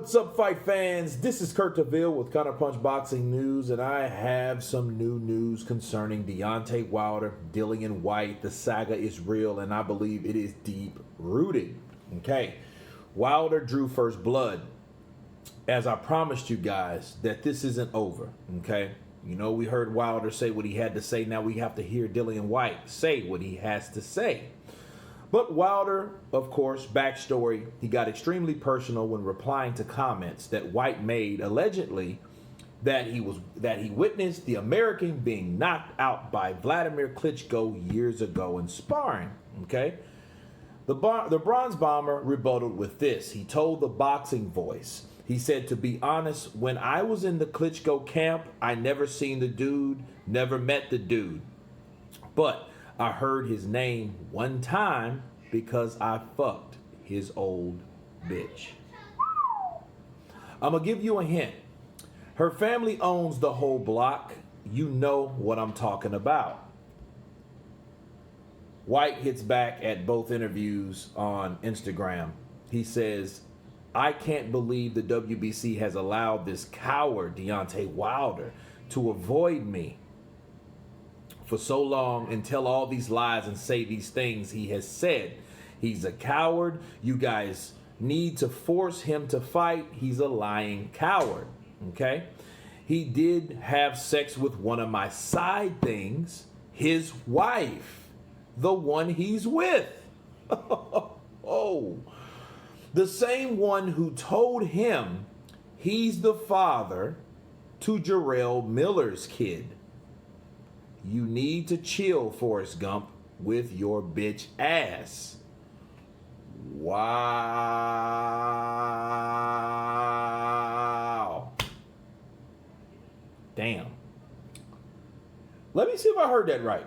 What's up, fight fans? This is Kurt DeVille with Counterpunch Boxing News, and I have some new news concerning Deontay Wilder, Dillian Whyte. The saga is real, and I believe it is deep-rooted. Okay, Wilder drew first blood. As I promised you guys, that this isn't over. Okay, you know, we heard Wilder say what he had to say. Now we have to hear Dillian Whyte say what he has to say. But Wilder, of course, backstory, he got extremely personal when replying to comments that Whyte made allegedly that he witnessed the American being knocked out by Vladimir Klitschko years ago in sparring. Okay, the Bronze Bomber rebutted with this. He told the Boxing Voice, he said, "To be honest, when I was in the Klitschko camp, I never seen the dude, never met the dude, but I heard his name one time because I fucked his old bitch." I'm going to give you a hint. Her family owns the whole block. You know what I'm talking about. Whyte hits back at both interviews on Instagram. He says, "I can't believe the WBC has allowed this coward, Deontay Wilder, to avoid me for so long and tell all these lies and say these things he has said. He's a coward. You guys need to force him to fight. He's a lying coward." Okay? He did have sex with one of my side things, his wife, the one he's with. Oh, the same one who told him he's the father to Jarrell Miller's kid. You need to chill, Forrest Gump, with your bitch ass. Wow. Damn. Let me see if I heard that right.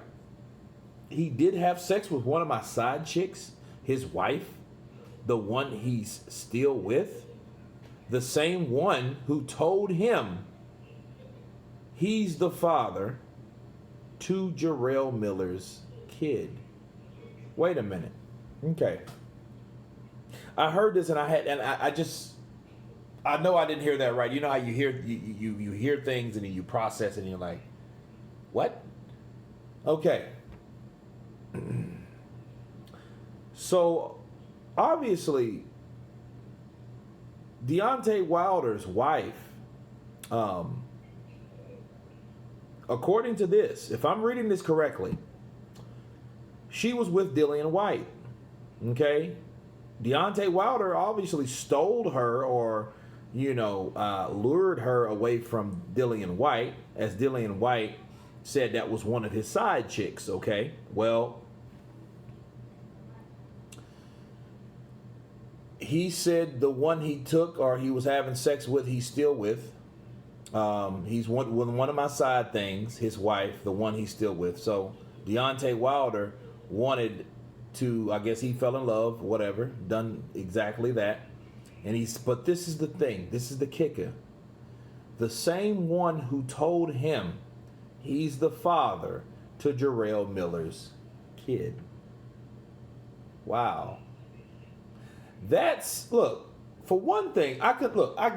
He did have sex with one of my side chicks, his wife, the one he's still with, the same one who told him he's the father to Jarrell Miller's kid. Wait a minute. Okay. I heard this and I know I didn't hear that right. You know how you hear things and then you process it and you're like, what? Okay. So obviously Deontay Wilder's wife, according to this, if I'm reading this correctly, she was with Dillian Whyte. Okay? Deontay Wilder obviously stole her or, lured her away from Dillian Whyte, as Dillian Whyte said that was one of his side chicks. Okay? Well, he said the one he took or he was having sex with, he's still with. He's one of my side things, his wife, the one he's still with. So Deontay Wilder wanted to, I guess he fell in love, whatever, done exactly that. But this is the thing, this is the kicker. The same one who told him he's the father to Jarrell Miller's kid. Wow. Look, for one thing, I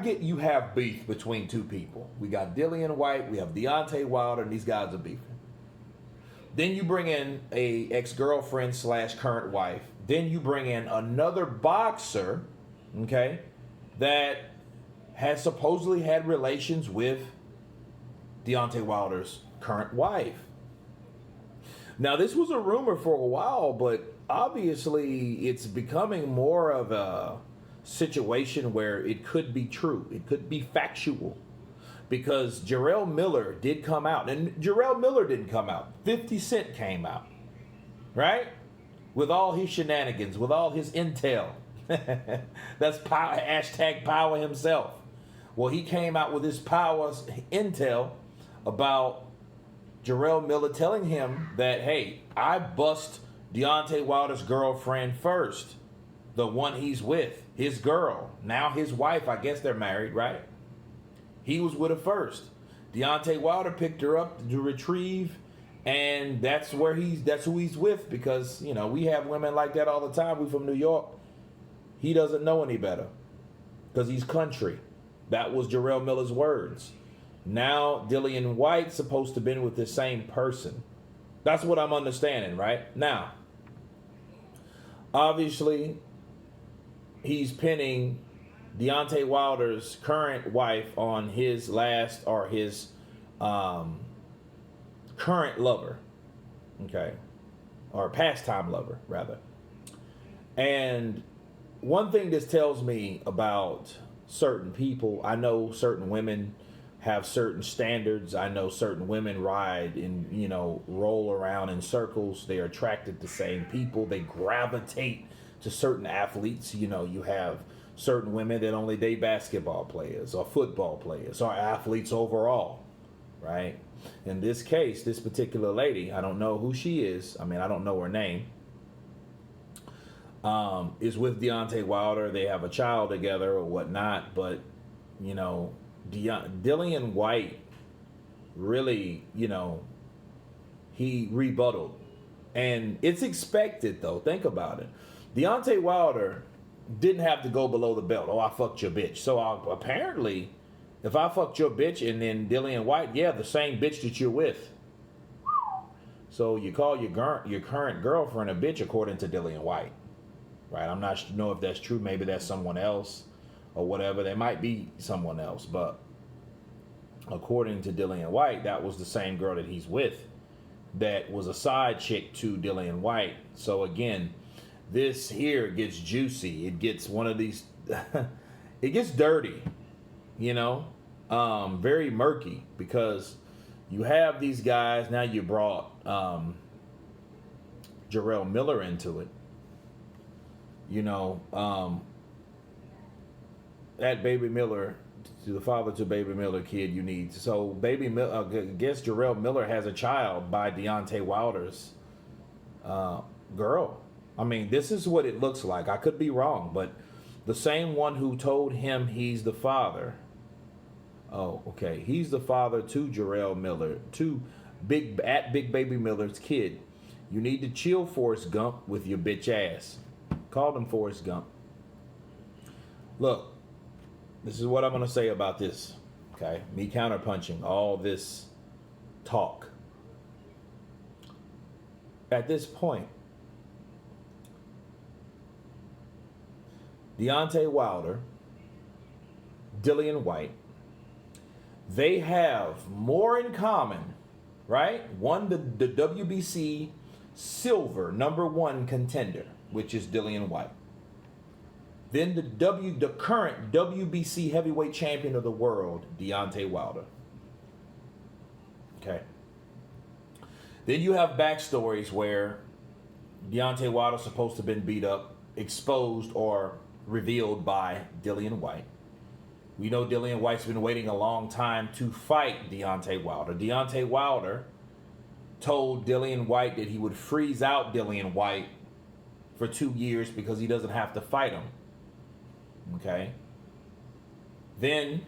get you have beef between two people. We got Dillian Whyte, we have Deontay Wilder, and these guys are beefing. Then you bring in a ex-girlfriend / current wife. Then you bring in another boxer, okay, that has supposedly had relations with Deontay Wilder's current wife. Now, this was a rumor for a while, but obviously it's becoming more of a situation where it could be true. It could be factual. Because Jarrell Miller did come out. And Jarrell Miller didn't come out. 50 Cent came out. Right? With all his shenanigans, with all his intel. That's power, #power himself. Well, he came out with his power intel about Jarrell Miller telling him that, hey, I bust Deontay Wilder's girlfriend first. The one he's with. His girl. Now his wife. I guess they're married, right? He was with her first. Deontay Wilder picked her up to retrieve, and that's who he's with, because, we have women like that all the time. We from New York. He doesn't know any better. because he's country. That was Jarrell Miller's words. Now Dillian Whyte's supposed to have been with the same person. That's what I'm understanding, right? Now, obviously, he's pinning Deontay Wilder's current wife on his last or his current lover, okay, or pastime lover, rather. And one thing this tells me about certain people, I know certain women have certain standards. I know certain women ride and, roll around in circles. They're attracted to same people. They gravitate to certain athletes. You have certain women that only date basketball players or football players or athletes overall, right? In this case, this particular lady, I don't know who she is. I mean, I don't know her name. Is with Deontay Wilder. They have a child together or whatnot, but Dillian Whyte really, he rebutted, and it's expected though. Think about it. Deontay Wilder didn't have to go below the belt. Oh, I fucked your bitch. So apparently, if I fucked your bitch and then Dillian Whyte, yeah, the same bitch that you're with. So you call your current girlfriend a bitch according to Dillian Whyte. Right, I'm not know if that's true. Maybe that's someone else or whatever. There might be someone else, but according to Dillian Whyte, that was the same girl that he's with. That was a side chick to Dillian Whyte. So again, this here gets juicy. It gets one of these. It gets dirty, very murky because you have these guys. Now you brought Jarrell Miller into it. That Baby Miller, to the father to Baby Miller kid you need. So Baby Miller, guess Jarrell Miller has a child by Deontay Wilder's girl. I mean, this is what it looks like. I could be wrong, but the same one who told him he's the father. Oh, okay. He's the father to Jarrell Miller, to Big Baby Miller's kid. You need to chill, Forrest Gump, with your bitch ass. Called him Forrest Gump. Look, this is what I'm going to say about this. Okay? Me counterpunching all this talk. At this point, Deontay Wilder, Dillian Whyte, they have more in common, right? One, the WBC silver #1 contender, which is Dillian Whyte. Then the current WBC heavyweight champion of the world, Deontay Wilder. Okay. Then you have backstories where Deontay Wilder's supposed to have been beat up, exposed, or revealed by Dillian Whyte. We know Dillian Whyte's been waiting a long time to fight Deontay Wilder. Deontay Wilder told Dillian Whyte that he would freeze out Dillian Whyte for 2 years because he doesn't have to fight him. Okay? Then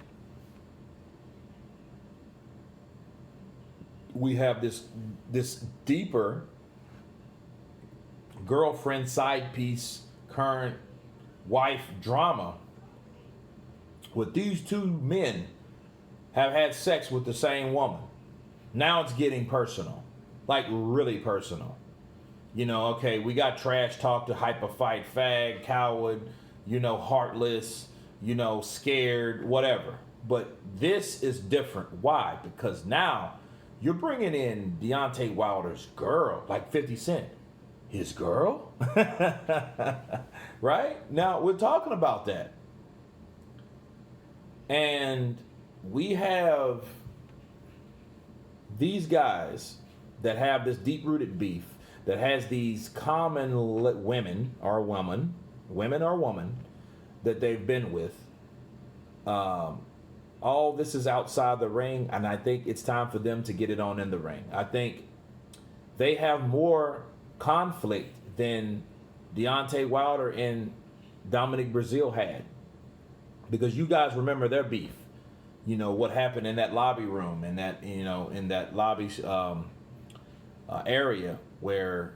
we have this deeper girlfriend side piece, current wife drama with these two men have had sex with the same woman. Now it's getting personal. Like really personal. Okay, we got trash talk to hype a fight, fag, coward, heartless, scared, whatever. But this is different. Why? Because now you're bringing in Deontay Wilder's girl, like 50 Cent. His girl? Right? Now, we're talking about that. And we have these guys that have this deep-rooted beef, that has these common women or woman that they've been with. All this is outside the ring, and I think it's time for them to get it on in the ring. I think they have more conflict than Deontay Wilder and Dominic Breazeale had. Because you guys remember their beef. What happened in that lobby room, in that lobby area where,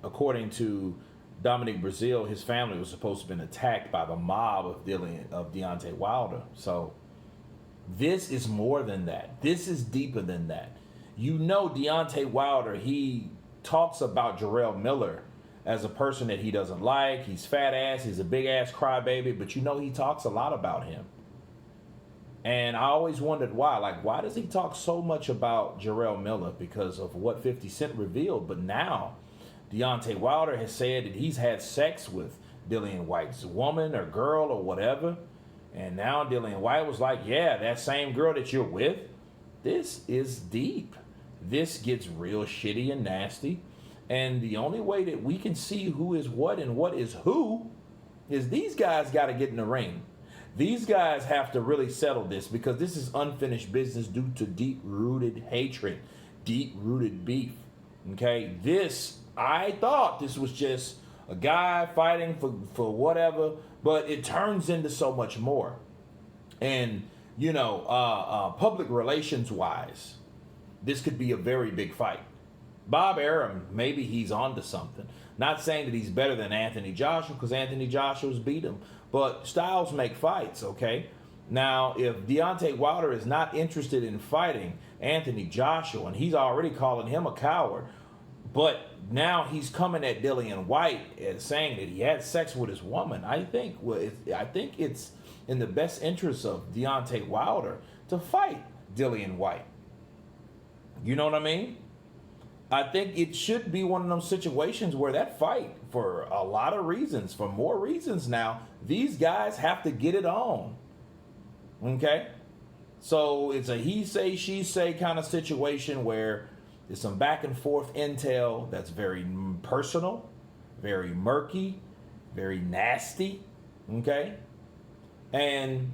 according to Dominic Brazil, his family was supposed to have been attacked by the mob of Deontay Wilder. So this is more than that. This is deeper than that. You know, Deontay Wilder, he talks about Jarrell Miller as a person that he doesn't like. He's fat ass. He's a big ass crybaby. But you know, he talks a lot about him. And I always wondered why. Like, why does he talk so much about Jarrell Miller? Because of what 50 Cent revealed. But now, Deontay Wilder has said that he's had sex with Dillian Whyte's woman or girl or whatever. And now Dillian Whyte was like, yeah, that same girl that you're with. This is deep. This gets real shitty and nasty. And the only way that we can see who is what and what is who is these guys got to get in the ring. These guys have to really settle this, because this is unfinished business due to deep-rooted hatred, deep-rooted beef. Okay? I thought this was just a guy fighting for whatever, but it turns into so much more. And, you know, public relations-wise, this could be a very big fight. Bob Arum, maybe he's onto something. Not saying that he's better than Anthony Joshua, because Anthony Joshua's beat him. But styles make fights, okay? Now, if Deontay Wilder is not interested in fighting Anthony Joshua, and he's already calling him a coward, but now he's coming at Dillian Whyte and saying that he had sex with his woman, I think it's in the best interest of Deontay Wilder to fight Dillian Whyte. You know what I mean? I think it should be one of those situations where that fight, for a lot of reasons, for more reasons now, these guys have to get it on. Okay? So it's a he say, she say kind of situation where there's some back and forth intel that's very personal, very murky, very nasty. Okay? And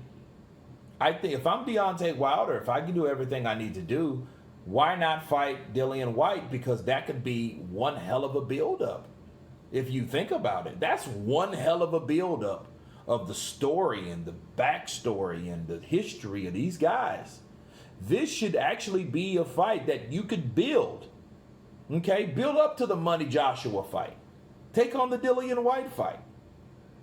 I think if I'm Deontay Wilder, if I can do everything I need to do, why not fight Dillian Whyte? Because that could be one hell of a build-up. If you think about it, that's one hell of a build-up of the story and the backstory and the history of these guys. This should actually be a fight that you could build. Okay? Build up to the Money Joshua fight. Take on the Dillian Whyte fight.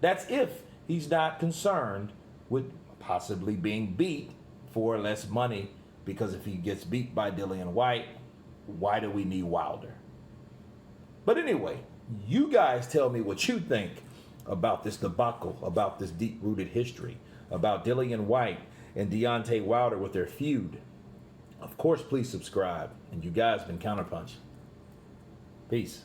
That's if he's not concerned with possibly being beat for less money. Because if he gets beat by Dillian Whyte, why do we need Wilder? But anyway, you guys tell me what you think about this debacle, about this deep-rooted history, about Dillian Whyte and Deontay Wilder with their feud. Of course, please subscribe. And you guys been Counterpunch. Peace.